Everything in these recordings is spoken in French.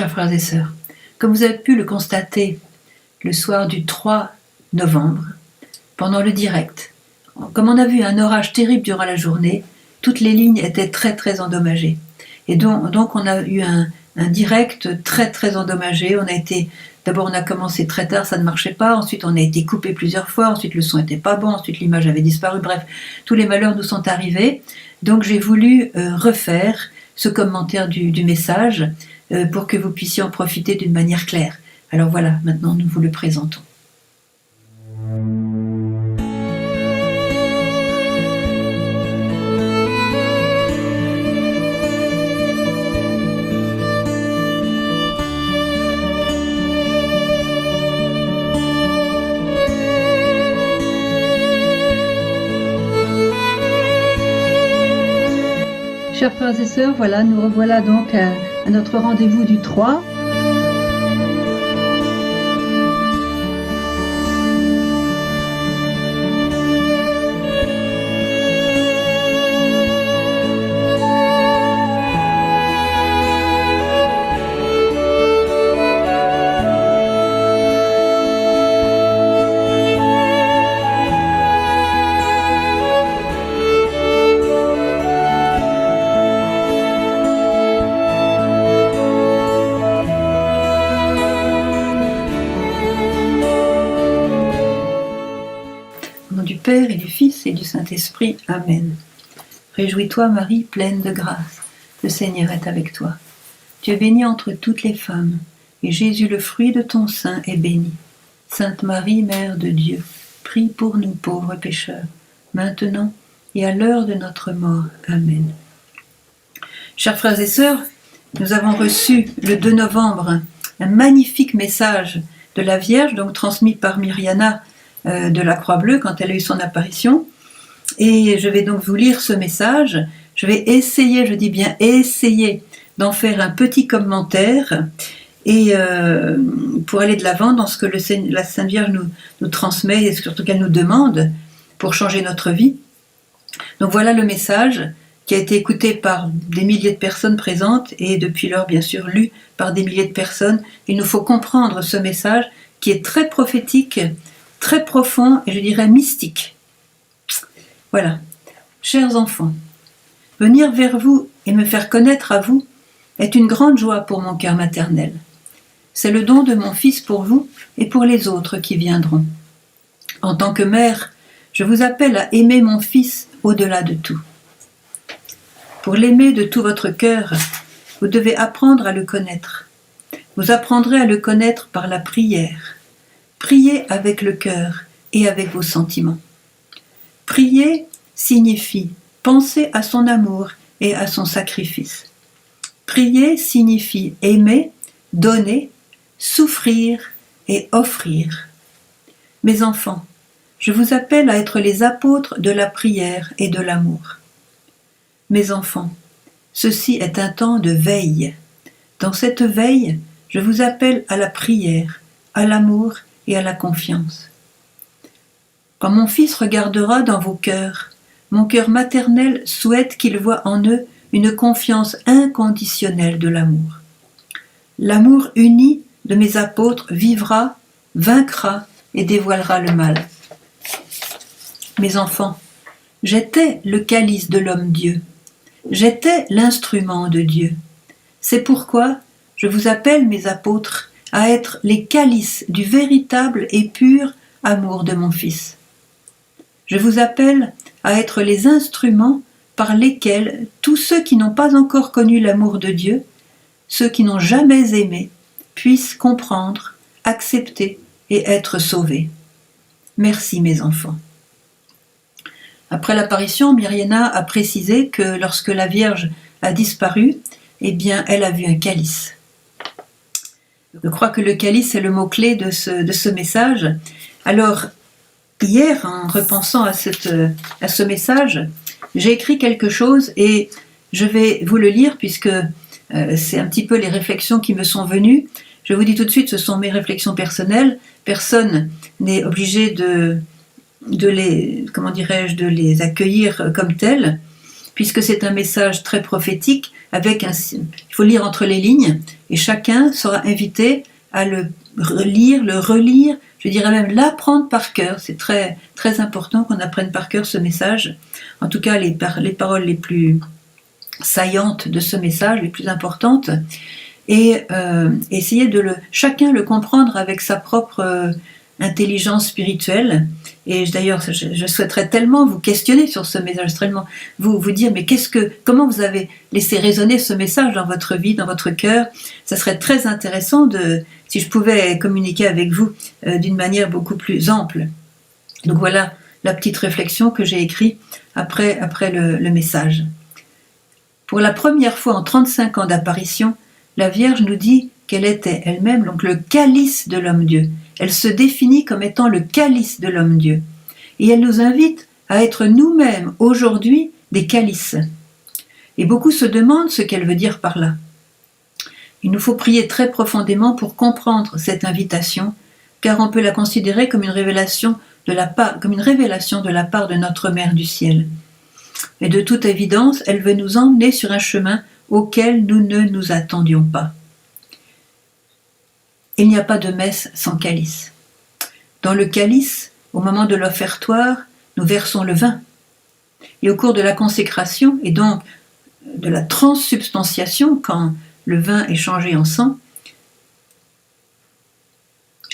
Chers frères et sœurs, comme vous avez pu le constater le soir du 3 novembre, pendant le direct, comme on a vu un orage terrible durant la journée, toutes les lignes étaient très endommagées. Et donc on a eu un direct très endommagé. D'abord on a commencé très tard, ça ne marchait pas, ensuite on a été coupé plusieurs fois, ensuite le son n'était pas bon, ensuite l'image avait disparu, bref, tous les malheurs nous sont arrivés. Donc j'ai voulu refaire ce commentaire du message pour que vous puissiez en profiter d'une manière claire. Alors voilà, maintenant nous vous le présentons. Chers frères et sœurs, voilà, nous revoilà donc à notre rendez-vous du 3. Au nom du Père et du Fils et du Saint-Esprit. Amen. Réjouis-toi Marie, pleine de grâce, le Seigneur est avec toi. Tu es bénie entre toutes les femmes, et Jésus, le fruit de ton sein, est béni. Sainte Marie, Mère de Dieu, prie pour nous pauvres pécheurs, maintenant et à l'heure de notre mort. Amen. Chers frères et sœurs, nous avons reçu le 2 novembre un magnifique message de la Vierge, donc transmis par Myriana de la Croix-Bleue quand elle a eu son apparition. Et je vais donc vous lire ce message. Je vais essayer, je dis bien essayer, d'en faire un petit commentaire et pour aller de l'avant dans ce que la Sainte Vierge nous transmet et surtout qu'elle nous demande pour changer notre vie. Donc voilà le message qui a été écouté par des milliers de personnes présentes et depuis lors bien sûr lu par des milliers de personnes. Il nous faut comprendre ce message qui est très prophétique, très profond et je dirais mystique. Voilà. Chers enfants, venir vers vous et me faire connaître à vous est une grande joie pour mon cœur maternel. C'est le don de mon Fils pour vous et pour les autres qui viendront. En tant que mère, je vous appelle à aimer mon Fils au-delà de tout. Pour l'aimer de tout votre cœur, vous devez apprendre à le connaître. Vous apprendrez à le connaître par la prière. Priez avec le cœur et avec vos sentiments. Prier signifie penser à son amour et à son sacrifice. Prier signifie aimer, donner, souffrir et offrir. Mes enfants, je vous appelle à être les apôtres de la prière et de l'amour. Mes enfants, ceci est un temps de veille. Dans cette veille, je vous appelle à la prière, à l'amour et à la confiance. Quand mon Fils regardera dans vos cœurs, mon cœur maternel souhaite qu'il voie en eux une confiance inconditionnelle de l'amour. L'amour uni de mes apôtres vivra, vaincra et dévoilera le mal. Mes enfants, j'étais le calice de l'homme-dieu. J'étais l'instrument de Dieu. C'est pourquoi je vous appelle, mes apôtres, à être les calices du véritable et pur amour de mon Fils. Je vous appelle à être les instruments par lesquels tous ceux qui n'ont pas encore connu l'amour de Dieu, ceux qui n'ont jamais aimé, puissent comprendre, accepter et être sauvés. Merci mes enfants. Après l'apparition, Myriana a précisé que lorsque la Vierge a disparu, eh bien, elle a vu un calice. Je crois que le calice est le mot-clé de ce message. Alors, hier, en repensant à ce message, j'ai écrit quelque chose et je vais vous le lire puisque c'est un petit peu les réflexions qui me sont venues. Je vous dis tout de suite, ce sont mes réflexions personnelles. Personne n'est obligé de les accueillir comme telles, puisque c'est un message très prophétique. il faut lire entre les lignes, et chacun sera invité à le lire, le relire, je dirais même l'apprendre par cœur. C'est très, très important qu'on apprenne par cœur ce message. En tout cas, les paroles les plus saillantes de ce message, les plus importantes, et essayer de chacun le comprendre avec sa propre intelligence spirituelle. Et d'ailleurs, je souhaiterais tellement vous questionner sur ce message, tellement vous dire, mais comment vous avez laissé résonner ce message dans votre vie, dans votre cœur. Ça serait très intéressant si je pouvais communiquer avec vous d'une manière beaucoup plus ample. Donc voilà la petite réflexion que j'ai écrite après le message. Pour la première fois en 35 ans d'apparition, la Vierge nous dit qu'elle était elle-même donc le calice de l'homme-dieu. Elle se définit comme étant le calice de l'homme-dieu. Et elle nous invite à être nous-mêmes aujourd'hui des calices. Et beaucoup se demandent ce qu'elle veut dire par là. Il nous faut prier très profondément pour comprendre cette invitation, car on peut la considérer comme une révélation de la part de notre Mère du ciel. Et de toute évidence, elle veut nous emmener sur un chemin auquel nous ne nous attendions pas. Il n'y a pas de messe sans calice. Dans le calice, au moment de l'offertoire, nous versons le vin. Et au cours de la consécration, et donc de la transsubstantiation, quand le vin est changé en sang,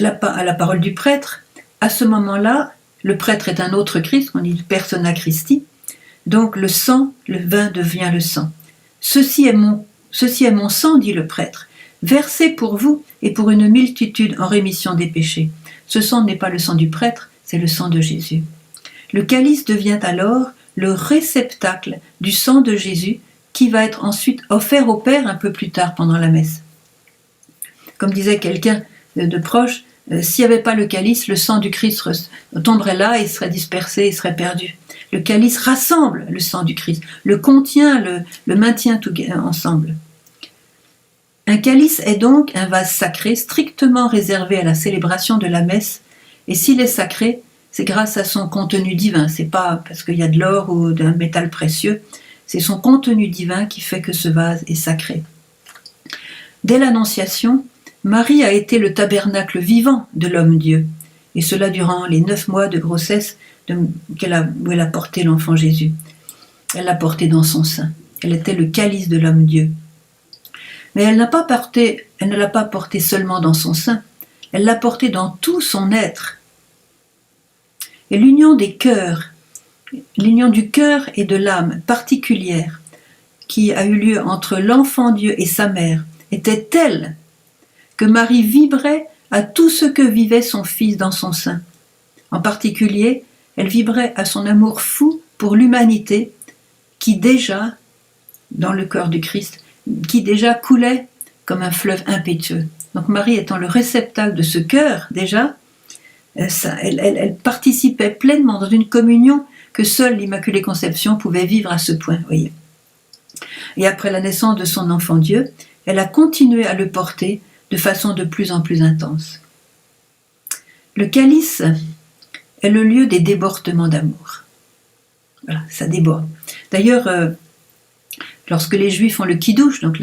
à la parole du prêtre, à ce moment-là, le prêtre est un autre Christ, on dit persona Christi, donc le sang, le vin devient le sang. Ceci est mon sang, dit le prêtre, versé pour vous et pour une multitude en rémission des péchés. Ce sang n'est pas le sang du prêtre, c'est le sang de Jésus. Le calice devient alors le réceptacle du sang de Jésus qui va être ensuite offert au Père un peu plus tard pendant la messe. Comme disait quelqu'un de proche, s'il n'y avait pas le calice, le sang du Christ tomberait là et serait dispersé, il serait perdu. Le calice rassemble le sang du Christ, le contient, le maintient tout ensemble. Un calice est donc un vase sacré strictement réservé à la célébration de la messe, et s'il est sacré, c'est grâce à son contenu divin, c'est pas parce qu'il y a de l'or ou d'un métal précieux, c'est son contenu divin qui fait que ce vase est sacré. Dès l'Annonciation, Marie a été le tabernacle vivant de l'homme-dieu, et cela durant les 9 mois de grossesse où elle a porté l'enfant Jésus. Elle l'a porté dans son sein. Elle était le calice de l'homme-dieu. Mais elle ne l'a pas porté seulement dans son sein, elle l'a porté dans tout son être. Et l'union du cœur et de l'âme particulière qui a eu lieu entre l'enfant Dieu et sa mère était telle que Marie vibrait à tout ce que vivait son fils dans son sein. En particulier, elle vibrait à son amour fou pour l'humanité qui déjà, dans le cœur du Christ, qui déjà coulait comme un fleuve impétueux. Donc Marie étant le réceptacle de ce cœur déjà, elle participait pleinement dans une communion que seule l'Immaculée Conception pouvait vivre à ce point. Voyez. Et après la naissance de son enfant Dieu, elle a continué à le porter de façon de plus en plus intense. Le calice est le lieu des débordements d'amour. Voilà, ça déborde. D'ailleurs, lorsque les Juifs font le kiddush, donc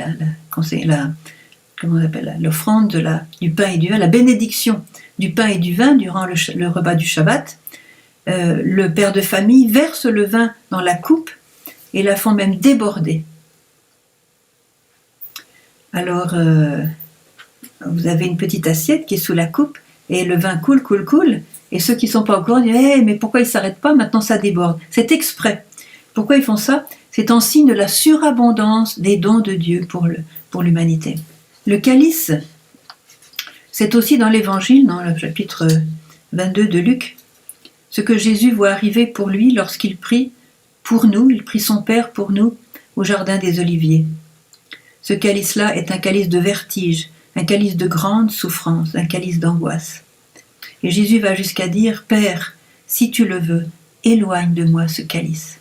l'offrande du pain et du vin, la bénédiction du pain et du vin durant le repas du Shabbat, le père de famille verse le vin dans la coupe et la font même déborder. Alors, vous avez une petite assiette qui est sous la coupe et le vin coule, et ceux qui ne sont pas au courant disent « mais pourquoi il ne s'arrête pas? Maintenant ça déborde. » C'est exprès. Pourquoi ils font ça? C'est en signe de la surabondance des dons de Dieu pour l'humanité. Le calice, c'est aussi dans l'Évangile, dans le chapitre 22 de Luc, ce que Jésus voit arriver pour lui lorsqu'il prie pour nous, il prie son Père pour nous au jardin des Oliviers. Ce calice-là est un calice de vertige, un calice de grande souffrance, un calice d'angoisse. Et Jésus va jusqu'à dire « Père, si tu le veux, éloigne de moi ce calice. »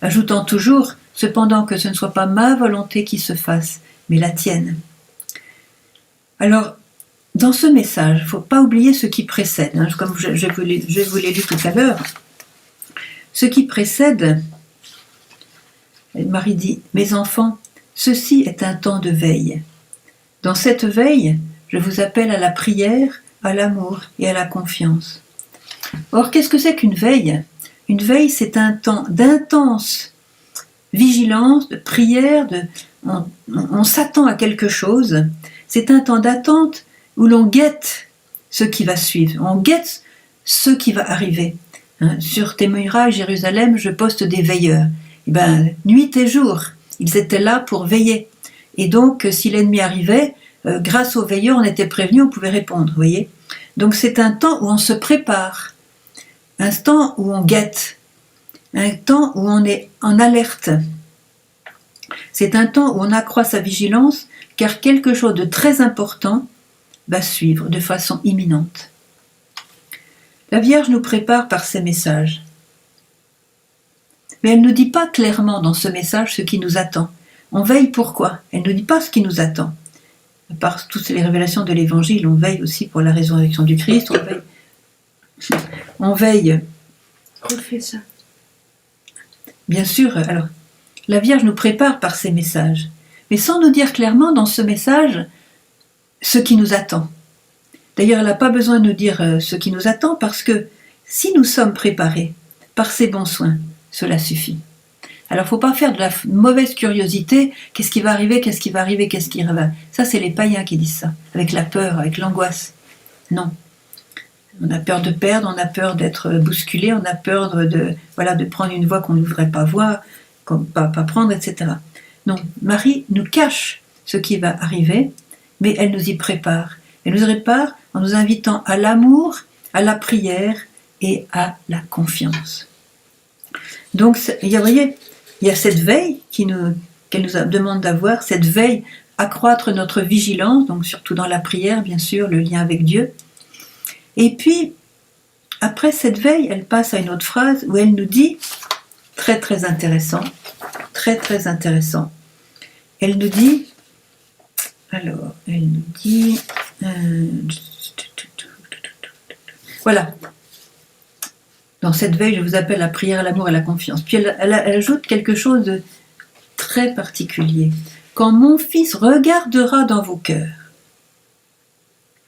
Ajoutant toujours « Cependant que ce ne soit pas ma volonté qui se fasse, mais la tienne. » Alors, dans ce message, il ne faut pas oublier ce qui précède, comme je vous l'ai lu tout à l'heure. Ce qui précède, Marie dit « Mes enfants, Ceci est un temps de veille. Dans cette veille, je vous appelle à la prière, à l'amour et à la confiance. Or, qu'est-ce que c'est qu'une veille ? Une veille, c'est un temps d'intense vigilance, de prière, on s'attend à quelque chose. C'est un temps d'attente où l'on guette ce qui va suivre, on guette ce qui va arriver. Sur tes murailles, Jérusalem, je poste des veilleurs. Et nuit et jour, ils étaient là pour veiller. Et donc, si l'ennemi arrivait, grâce aux veilleurs, on était prévenu, on pouvait répondre, vous voyez. Donc c'est un temps où on se prépare, un temps où on guette, un temps où on est en alerte. C'est un temps où on accroît sa vigilance, car quelque chose de très important va suivre de façon imminente. La Vierge nous prépare par ses messages. Mais elle ne nous dit pas clairement dans ce message ce qui nous attend. On veille pourquoi ? Elle ne nous dit pas ce qui nous attend. Par toutes les révélations de l'Évangile, on veille aussi pour la résurrection du Christ. On veille. Refais ça. Bien sûr, alors, la Vierge nous prépare par ses messages, mais sans nous dire clairement dans ce message ce qui nous attend. D'ailleurs, elle n'a pas besoin de nous dire ce qui nous attend, parce que si nous sommes préparés par ses bons soins, cela suffit. Alors, il ne faut pas faire de la mauvaise curiosité, qu'est-ce qui va arriver, qu'est-ce qui va arriver, qu'est-ce qui va. Ça, c'est les païens qui disent ça, avec la peur, avec l'angoisse. Non. On a peur de perdre, on a peur d'être bousculé, on a peur de prendre une voie qu'on ne voudrait pas voir, pas prendre, etc. Non, Marie nous cache ce qui va arriver, mais elle nous y prépare. Elle nous prépare en nous invitant à l'amour, à la prière et à la confiance. Donc, vous voyez, il y a cette veille qu'elle nous demande d'avoir, cette veille, accroître notre vigilance, donc surtout dans la prière, bien sûr, le lien avec Dieu. Et puis, après cette veille, elle passe à une autre phrase où elle nous dit, très très intéressant, elle nous dit, voilà, dans cette veille, je vous appelle à la prière, à l'amour et à la confiance. Puis elle ajoute quelque chose de très particulier. Quand mon fils regardera dans vos cœurs,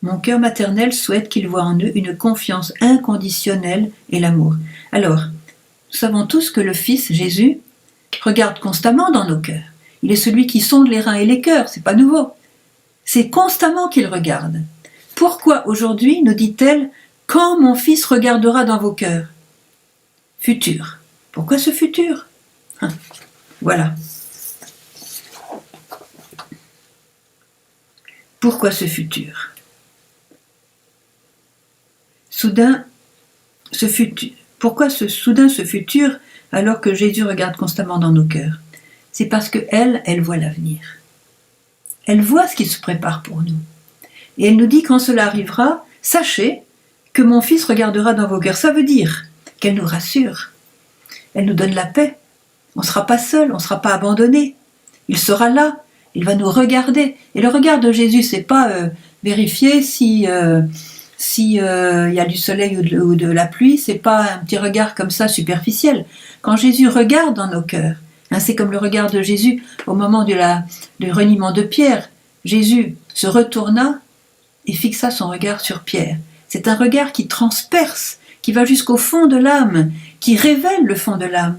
mon cœur maternel souhaite qu'il voie en eux une confiance inconditionnelle et l'amour. Alors, nous savons tous que le Fils, Jésus, regarde constamment dans nos cœurs. Il est celui qui sonde les reins et les cœurs, c'est pas nouveau. C'est constamment qu'il regarde. Pourquoi aujourd'hui nous dit-elle « Quand mon Fils regardera dans vos cœurs » ? Futur. Pourquoi ce futur ? Voilà. Pourquoi ce futur ? Pourquoi soudain ce futur alors que Jésus regarde constamment dans nos cœurs ? C'est parce qu'elle voit l'avenir. Elle voit ce qui se prépare pour nous. Et elle nous dit quand cela arrivera, sachez que mon Fils regardera dans vos cœurs. Ça veut dire qu'elle nous rassure. Elle nous donne la paix. On ne sera pas seul, on ne sera pas abandonné. Il sera là, il va nous regarder. Et le regard de Jésus, c'est pas vérifier si y a du soleil ou de la pluie, c'est pas un petit regard comme ça superficiel. Quand Jésus regarde dans nos cœurs, c'est comme le regard de Jésus au moment du reniement de Pierre. Jésus se retourna et fixa son regard sur Pierre. C'est un regard qui transperce, qui va jusqu'au fond de l'âme, qui révèle le fond de l'âme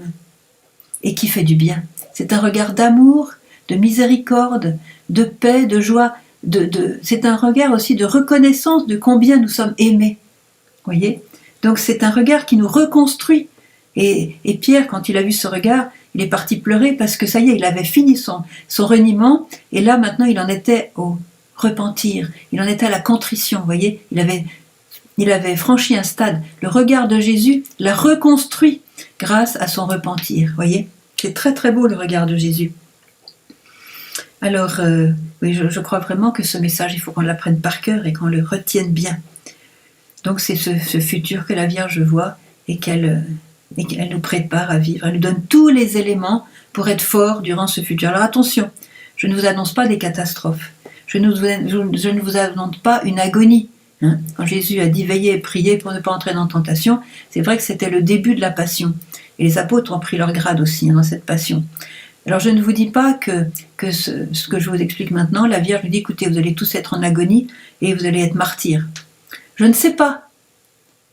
et qui fait du bien. C'est un regard d'amour, de miséricorde, de paix, de joie. C'est un regard aussi de reconnaissance de combien nous sommes aimés. Voyez ? Donc c'est un regard qui nous reconstruit. Et Pierre, quand il a vu ce regard, il est parti pleurer parce que ça y est, il avait fini son reniement et là maintenant il en était au repentir, il en était à la contrition. Vous voyez ? Il avait franchi un stade. Le regard de Jésus l'a reconstruit grâce à son repentir. Vous voyez ? C'est très très beau le regard de Jésus. Alors, oui, je crois vraiment que ce message, il faut qu'on l'apprenne par cœur et qu'on le retienne bien. Donc c'est ce futur que la Vierge voit et qu'elle nous prépare à vivre. Elle nous donne tous les éléments pour être fort durant ce futur. Alors attention, je ne vous annonce pas des catastrophes. Je ne vous annonce pas une agonie. Quand Jésus a dit « veillez et priez pour ne pas entrer dans la tentation », c'est vrai que c'était le début de la passion. Et les apôtres ont pris leur grade aussi dans cette passion. Alors je ne vous dis pas que ce que je vous explique maintenant, la Vierge lui dit, écoutez, vous allez tous être en agonie et vous allez être martyrs. Je ne sais pas.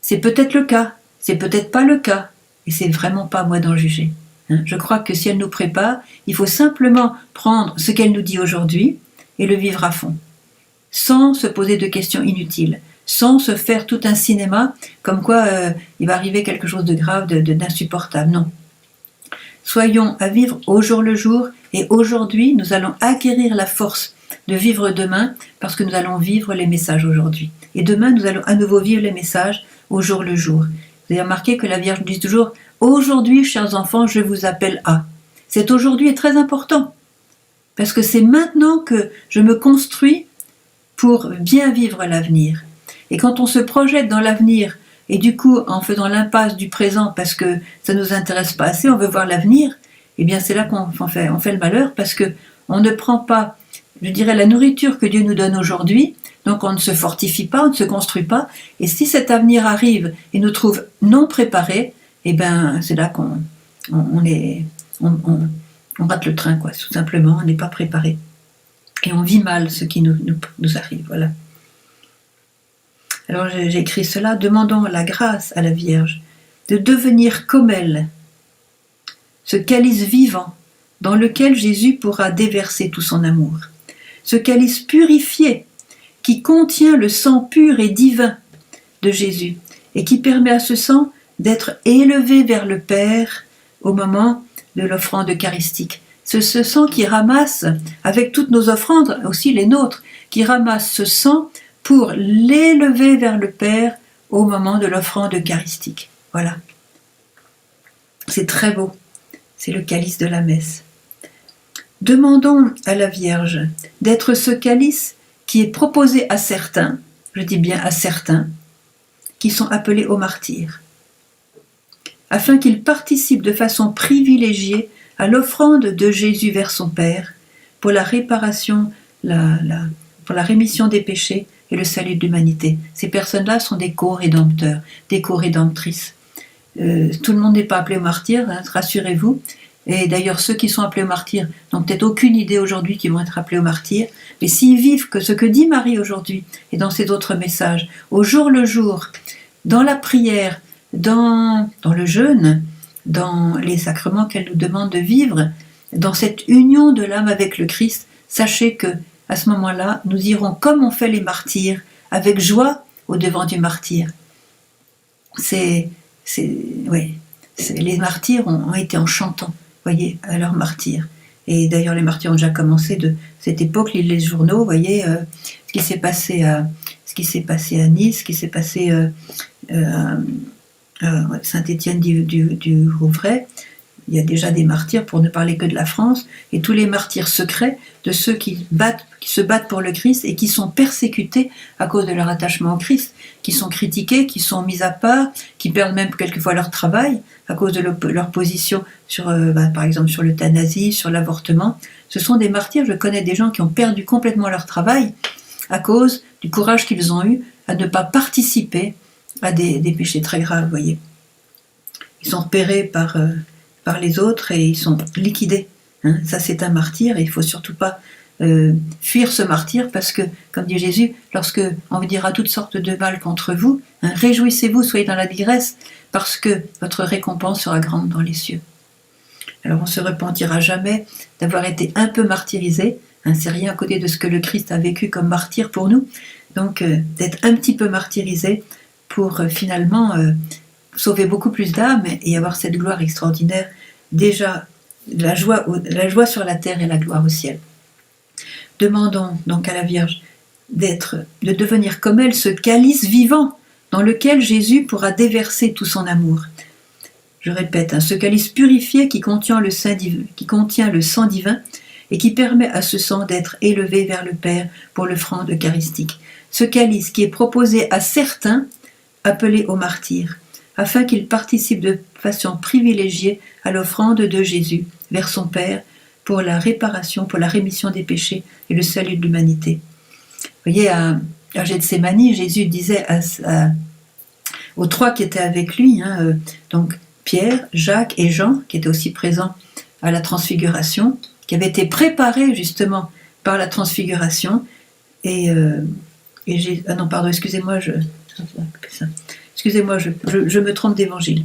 C'est peut-être le cas, c'est peut-être pas le cas. Et c'est vraiment pas à moi d'en juger. Je crois que si elle nous prépare, il faut simplement prendre ce qu'elle nous dit aujourd'hui et le vivre à fond, sans se poser de questions inutiles, sans se faire tout un cinéma comme quoi il va arriver quelque chose de grave, d'insupportable. Non. Soyons à vivre au jour le jour, et aujourd'hui, nous allons acquérir la force de vivre demain, parce que nous allons vivre les messages aujourd'hui. Et demain, nous allons à nouveau vivre les messages au jour le jour. Vous avez remarqué que la Vierge dit toujours « Aujourd'hui, chers enfants, je vous appelle à ». Cet aujourd'hui est très important, parce que c'est maintenant que je me construis pour bien vivre l'avenir. Et quand on se projette dans l'avenir, et du coup, en faisant l'impasse du présent parce que ça ne nous intéresse pas assez, on veut voir l'avenir, eh bien c'est là qu'on fait le malheur, parce qu'on ne prend pas, je dirais, la nourriture que Dieu nous donne aujourd'hui, donc on ne se fortifie pas, on ne se construit pas, et si cet avenir arrive et nous trouve non préparés, eh bien c'est là qu'on rate le train, quoi, tout simplement, on n'est pas préparé. Et on vit mal ce qui nous arrive, voilà. Alors j'ai écrit cela, demandons la grâce à la Vierge de devenir comme elle, ce calice vivant dans lequel Jésus pourra déverser tout son amour, ce calice purifié qui contient le sang pur et divin de Jésus et qui permet à ce sang d'être élevé vers le Père au moment de l'offrande eucharistique. Ce sang qui ramasse, avec toutes nos offrandes, aussi les nôtres, qui ramasse ce sang pour l'élever vers le Père au moment de l'offrande eucharistique. Voilà. C'est très beau. C'est le calice de la messe. Demandons à la Vierge d'être ce calice qui est proposé à certains, je dis bien à certains, qui sont appelés aux martyrs, afin qu'ils participent de façon privilégiée à l'offrande de Jésus vers son Père pour la réparation, pour la rémission des péchés et le salut de l'humanité. Ces personnes-là sont des co-rédempteurs, des co-rédemptrices. Tout le monde n'est pas appelé au martyr, hein, rassurez-vous. Et d'ailleurs, ceux qui sont appelés au martyr n'ont peut-être aucune idée aujourd'hui qu'ils vont être appelés au martyr. Mais s'ils vivent que ce que dit Marie aujourd'hui et dans ses autres messages, au jour le jour, dans la prière, dans le jeûne, dans les sacrements qu'elle nous demande de vivre, dans cette union de l'âme avec le Christ, sachez que à ce moment-là, nous irons comme on fait les martyrs, avec joie au devant du martyr. Les martyrs ont été en chantant, voyez, à leur martyr. Et d'ailleurs, les martyrs ont déjà commencé de cette époque, lisent les journaux, voyez, ce qui s'est passé à Nice, ce qui s'est passé à Saint-Étienne du Rouvray. Il y a déjà des martyrs, pour ne parler que de la France, et tous les martyrs secrets de ceux qui se battent pour le Christ et qui sont persécutés à cause de leur attachement au Christ, qui sont critiqués, qui sont mis à part, qui perdent même quelquefois leur travail à cause de leur position sur, par exemple, sur l'euthanasie, sur l'avortement. Ce sont des martyrs. Je connais des gens qui ont perdu complètement leur travail à cause du courage qu'ils ont eu à ne pas participer à des péchés très graves, vous voyez. Ils sont repérés par les autres et ils sont liquidés. Hein. Ça, c'est un martyr et il ne faut surtout pas fuir ce martyr parce que, comme dit Jésus, lorsque on vous dira toutes sortes de mal contre vous, hein, réjouissez-vous, soyez dans l'allégresse parce que votre récompense sera grande dans les cieux. Alors on ne se repentira jamais d'avoir été un peu martyrisé, hein, c'est rien à côté de ce que le Christ a vécu comme martyr pour nous, donc d'être un petit peu martyrisé pour finalement sauver beaucoup plus d'âmes et avoir cette gloire extraordinaire, déjà la joie sur la terre et la gloire au ciel. Demandons donc à la Vierge de devenir comme elle ce calice vivant dans lequel Jésus pourra déverser tout son amour. Je répète, hein, ce calice purifié qui contient le sang divin et qui permet à ce sang d'être élevé vers le Père pour l'offrande eucharistique. Ce calice qui est proposé à certains appelés aux martyrs, afin qu'ils participent de façon privilégiée à l'offrande de Jésus vers son Père pour la réparation, pour la rémission des péchés et le salut de l'humanité. Vous voyez, à Gethsémani, Jésus disait aux trois qui étaient avec lui, hein, donc Pierre, Jacques et Jean, qui étaient aussi présents à la transfiguration, qui avait été préparé justement par la transfiguration. Ah non, pardon, excusez-moi, je me trompe d'évangile.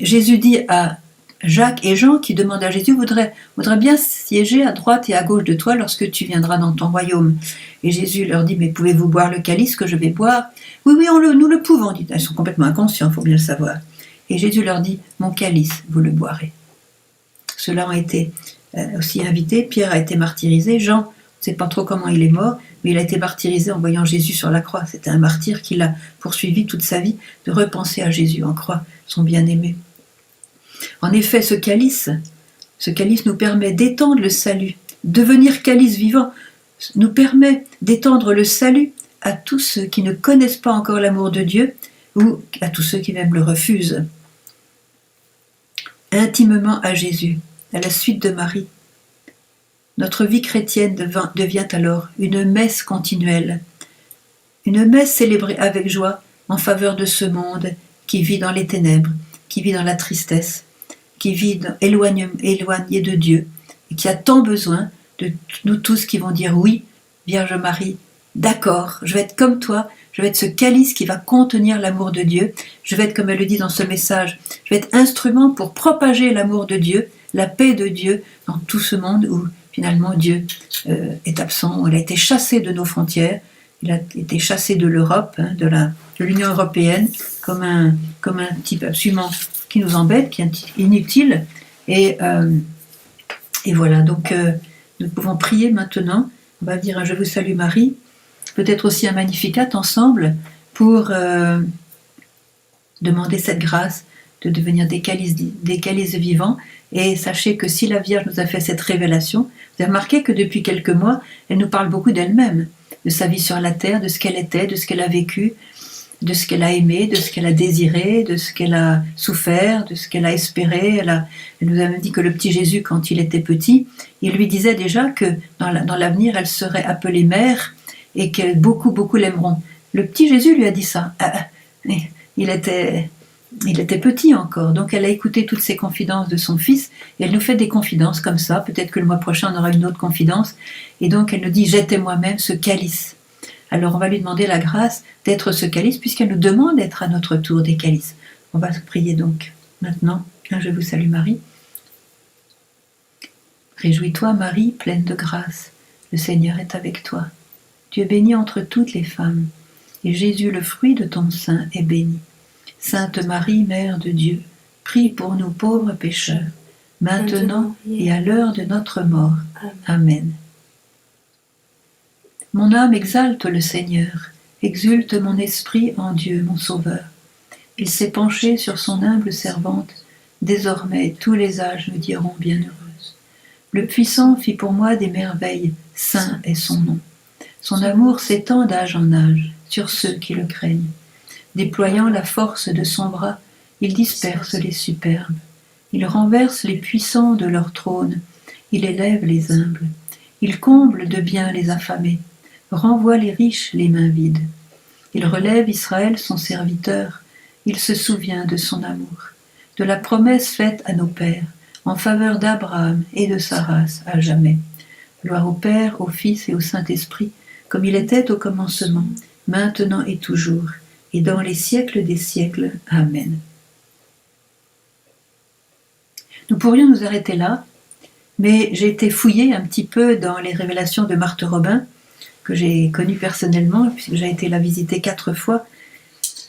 Jésus dit à Jacques et Jean qui demandent à Jésus, voudrait bien siéger à droite et à gauche de toi lorsque tu viendras dans ton royaume. Et Jésus leur dit, mais pouvez-vous boire le calice que je vais boire? Oui, nous le pouvons, dit. Ils sont complètement inconscients, il faut bien le savoir. Et Jésus leur dit, mon calice, vous le boirez. Ceux-là ont été aussi invités. Pierre a été martyrisé. Jean, on ne sait pas trop comment il est mort, mais il a été martyrisé en voyant Jésus sur la croix. C'était un martyr qui l'a poursuivi toute sa vie, de repenser à Jésus en croix, son bien-aimé. En effet, ce calice nous permet d'étendre le salut. Devenir calice vivant nous permet d'étendre le salut à tous ceux qui ne connaissent pas encore l'amour de Dieu ou à tous ceux qui même le refusent. Intimement à Jésus, à la suite de Marie, notre vie chrétienne devient alors une messe continuelle, une messe célébrée avec joie en faveur de ce monde qui vit dans les ténèbres, qui vit dans la tristesse, qui vit éloigné de Dieu et qui a tant besoin de nous tous qui vont dire oui, Vierge Marie, d'accord, je vais être comme toi, je vais être ce calice qui va contenir l'amour de Dieu, je vais être, comme elle le dit dans ce message, je vais être instrument pour propager l'amour de Dieu, la paix de Dieu dans tout ce monde où finalement Dieu est absent, il a été chassé de nos frontières, il a été chassé de l'Europe, de l'Union européenne, comme un type absolument qui nous embête, qui est inutile. Et voilà, donc nous pouvons prier maintenant. On va dire un Je vous salue Marie, peut-être aussi un Magnificat ensemble pour demander cette grâce de devenir des calices vivants. Et sachez que si la Vierge nous a fait cette révélation, vous avez remarqué que depuis quelques mois, elle nous parle beaucoup d'elle-même, de sa vie sur la terre, de ce qu'elle était, de ce qu'elle a vécu, de ce qu'elle a aimé, de ce qu'elle a désiré, de ce qu'elle a souffert, de ce qu'elle a espéré. Elle nous a même dit que le petit Jésus, quand il était petit, il lui disait déjà que dans l'avenir, elle serait appelée mère et que beaucoup, beaucoup l'aimeront. Le petit Jésus lui a dit ça. Il était petit encore, donc elle a écouté toutes ces confidences de son fils, et elle nous fait des confidences comme ça. Peut-être que le mois prochain, on aura une autre confidence. Et donc, elle nous dit « J'étais moi-même ce calice ». Alors on va lui demander la grâce d'être ce calice, puisqu'elle nous demande d'être à notre tour des calices. On va prier donc maintenant. Je vous salue Marie. Réjouis-toi Marie, pleine de grâce. Le Seigneur est avec toi. Tu es bénie entre toutes les femmes, et Jésus, le fruit de ton sein, est béni. Sainte Marie, Mère de Dieu, prie pour nous pauvres pécheurs, maintenant et à l'heure de notre mort. Amen. Mon âme exalte le Seigneur, exulte mon esprit en Dieu, mon Sauveur. Il s'est penché sur son humble servante, désormais tous les âges me diront bienheureuse. Le Puissant fit pour moi des merveilles, saint est son nom. Son amour s'étend d'âge en âge sur ceux qui le craignent. Déployant la force de son bras, il disperse les superbes. Il renverse les puissants de leur trône, il élève les humbles. Il comble de bien les affamés, renvoie les riches les mains vides. Il relève Israël son serviteur, il se souvient de son amour, de la promesse faite à nos pères, en faveur d'Abraham et de sa race à jamais. Gloire au Père, au Fils et au Saint-Esprit, comme il était au commencement, maintenant et toujours, et dans les siècles des siècles. Amen. Nous pourrions nous arrêter là, mais j'ai été fouillée un petit peu dans les révélations de Marthe Robin, que j'ai connue personnellement, puisque j'ai été la visiter 4 fois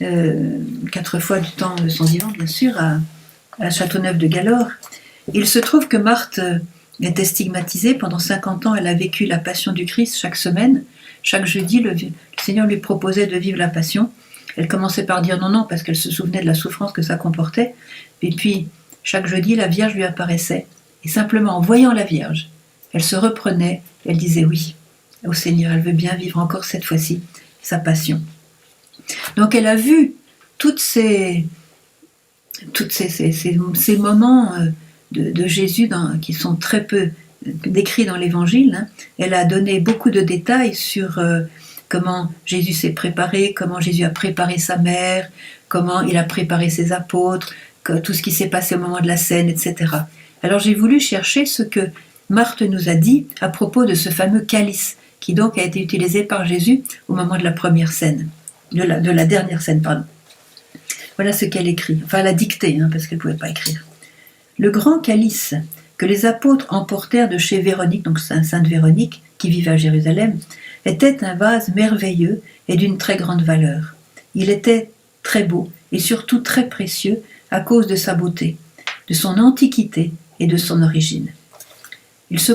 du temps de son vivant, bien sûr, à Châteauneuf de Galore. Il se trouve que Marthe était stigmatisée. Pendant 50 ans, elle a vécu la Passion du Christ chaque semaine. Chaque jeudi, le Seigneur lui proposait de vivre la Passion. Elle commençait par dire non, parce qu'elle se souvenait de la souffrance que ça comportait. Et puis, chaque jeudi, la Vierge lui apparaissait. Et simplement, en voyant la Vierge, elle se reprenait, elle disait oui au Seigneur. Elle veut bien vivre encore cette fois-ci sa Passion. Donc elle a vu tous ces moments de Jésus qui sont très peu décrits dans l'Évangile. Elle a donné beaucoup de détails sur comment Jésus s'est préparé, comment Jésus a préparé sa mère, comment il a préparé ses apôtres, tout ce qui s'est passé au moment de la scène, etc. Alors j'ai voulu chercher ce que Marthe nous a dit à propos de ce fameux calice, qui donc a été utilisé par Jésus au moment de la première scène, de la dernière scène, pardon. Voilà ce qu'elle écrit, enfin elle a dicté, parce qu'elle ne pouvait pas écrire. Le grand calice que les apôtres emportèrent de chez Véronique, donc Sainte Véronique, qui vivait à Jérusalem, était un vase merveilleux et d'une très grande valeur. Il était très beau et surtout très précieux à cause de sa beauté, de son antiquité et de son origine. Il se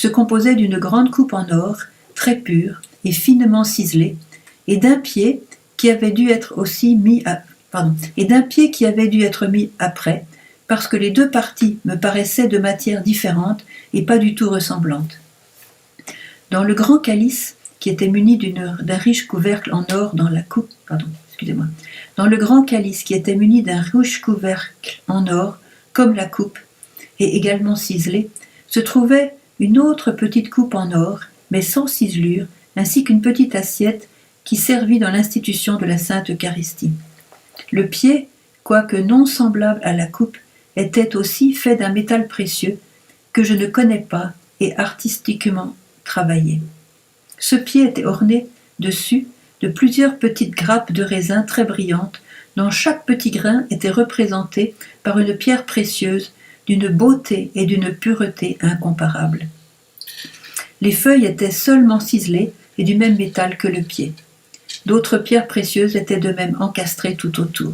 composait d'une grande coupe en or, très pure et finement ciselée, et d'un pied qui avait dû être mis après, parce que les deux parties me paraissaient de matière différente et pas du tout ressemblantes. Dans le grand calice, qui était muni d'un riche couvercle en or dans la coupe, dans le grand calice qui était muni d'un riche couvercle en or, comme la coupe, et également ciselée, se trouvait une autre petite coupe en or, mais sans ciselure, ainsi qu'une petite assiette qui servit dans l'institution de la Sainte Eucharistie. Le pied, quoique non semblable à la coupe, était aussi fait d'un métal précieux que je ne connais pas et artistiquement travaillé. Ce pied était orné dessus de plusieurs petites grappes de raisin très brillantes, dont chaque petit grain était représenté par une pierre précieuse d'une beauté et d'une pureté incomparables. Les feuilles étaient seulement ciselées et du même métal que le pied. D'autres pierres précieuses étaient de même encastrées tout autour.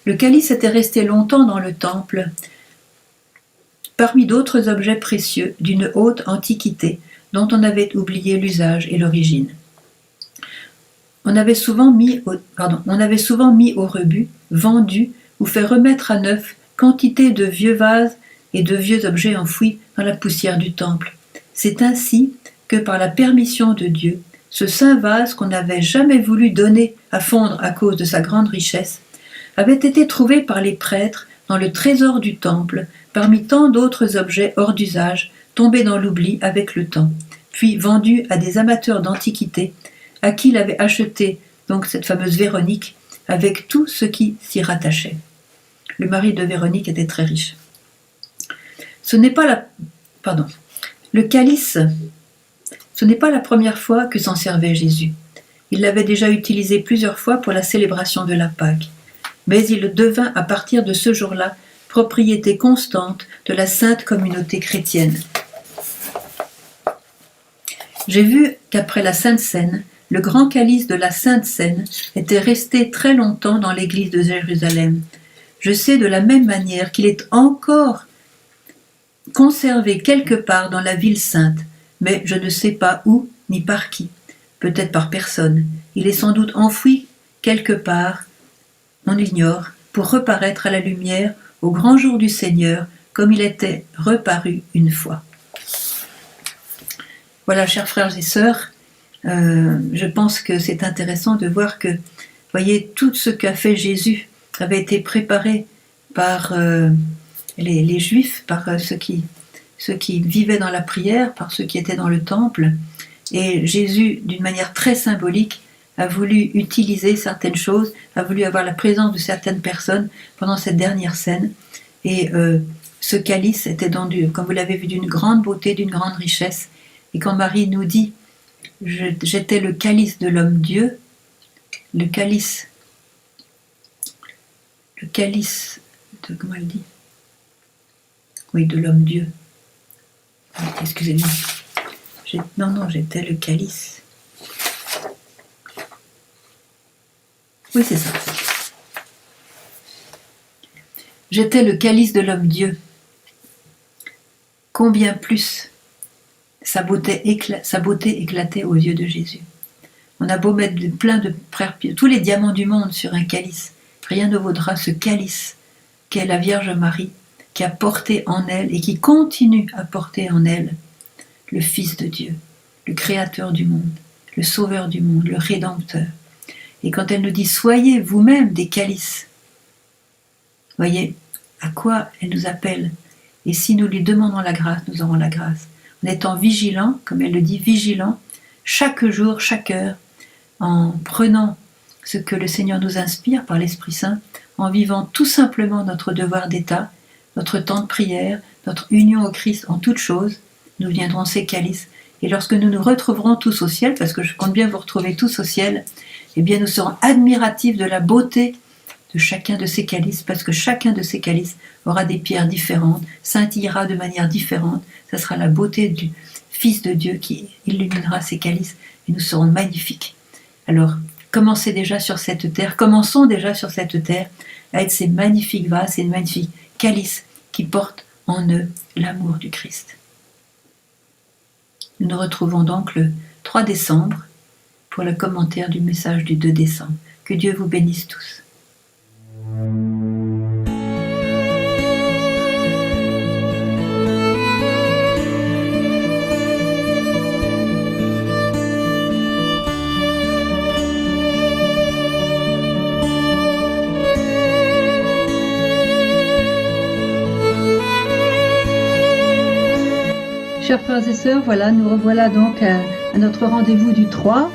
Le calice était resté longtemps dans le temple, parmi d'autres objets précieux d'une haute antiquité dont on avait oublié l'usage et l'origine. On avait souvent mis au rebut, vendu ou fait remettre à neuf quantité de vieux vases et de vieux objets enfouis dans la poussière du temple. C'est ainsi que, par la permission de Dieu, ce saint vase qu'on n'avait jamais voulu donner à fondre à cause de sa grande richesse, avait été trouvé par les prêtres dans le trésor du temple, parmi tant d'autres objets hors d'usage, tombés dans l'oubli avec le temps, puis vendu à des amateurs d'antiquité, à qui il avait acheté donc cette fameuse Véronique, avec tout ce qui s'y rattachait. Le mari de Véronique était très riche. Le calice, ce n'est pas la première fois que s'en servait Jésus. Il l'avait déjà utilisé plusieurs fois pour la célébration de la Pâque. Mais il devint à partir de ce jour-là propriété constante de la sainte communauté chrétienne. J'ai vu qu'après la Sainte Seine, le grand calice de la Sainte Seine était resté très longtemps dans l'église de Jérusalem. Je sais de la même manière qu'il est encore conservé quelque part dans la ville sainte, mais je ne sais pas où ni par qui, peut-être par personne. Il est sans doute enfoui quelque part, on ignore, pour reparaître à la lumière au grand jour du Seigneur, comme il était reparu une fois. Voilà, chers frères et sœurs, je pense que c'est intéressant de voir que, voyez, tout ce qu'a fait Jésus avait été préparé par les Juifs, par ceux qui vivaient dans la prière, par ceux qui étaient dans le temple. Et Jésus, d'une manière très symbolique, a voulu utiliser certaines choses, a voulu avoir la présence de certaines personnes pendant cette dernière scène. Et ce calice était comme vous l'avez vu, d'une grande beauté, d'une grande richesse. Et quand Marie nous dit « J'étais le calice de l'homme-dieu », le calice de, comment elle dit ? Oui, de l'homme-dieu. Excusez-moi. J'étais le calice. Oui, c'est ça. J'étais le calice de l'homme-dieu. Combien plus sa beauté éclatait aux yeux de Jésus. On a beau mettre plein de tous les diamants du monde sur un calice, rien ne vaudra ce calice qu'est la Vierge Marie, qui a porté en elle et qui continue à porter en elle le Fils de Dieu, le Créateur du monde, le Sauveur du monde, le Rédempteur. Et quand elle nous dit « Soyez vous-même des calices », voyez à quoi elle nous appelle. Et si nous lui demandons la grâce, nous aurons la grâce. En étant vigilants, comme elle le dit, vigilants, chaque jour, chaque heure, en prenant ce que le Seigneur nous inspire par l'Esprit Saint, en vivant tout simplement notre devoir d'État, notre temps de prière, notre union au Christ en toutes choses, nous viendrons ces calices. Et lorsque nous nous retrouverons tous au ciel, parce que je compte bien vous retrouver tous au ciel, eh bien nous serons admiratifs de la beauté de chacun de ces calices, parce que chacun de ces calices aura des pierres différentes, scintillera de manière différente. Ce sera la beauté du Fils de Dieu qui illuminera ces calices, et nous serons magnifiques. Alors, commençons déjà sur cette terre à être ces magnifiques vases, ces magnifiques calices qui portent en eux l'amour du Christ. Nous nous retrouvons donc le 3 décembre pour le commentaire du message du 2 décembre. Que Dieu vous bénisse tous. Chers frères et sœurs, voilà, nous revoilà donc à notre rendez-vous du 3.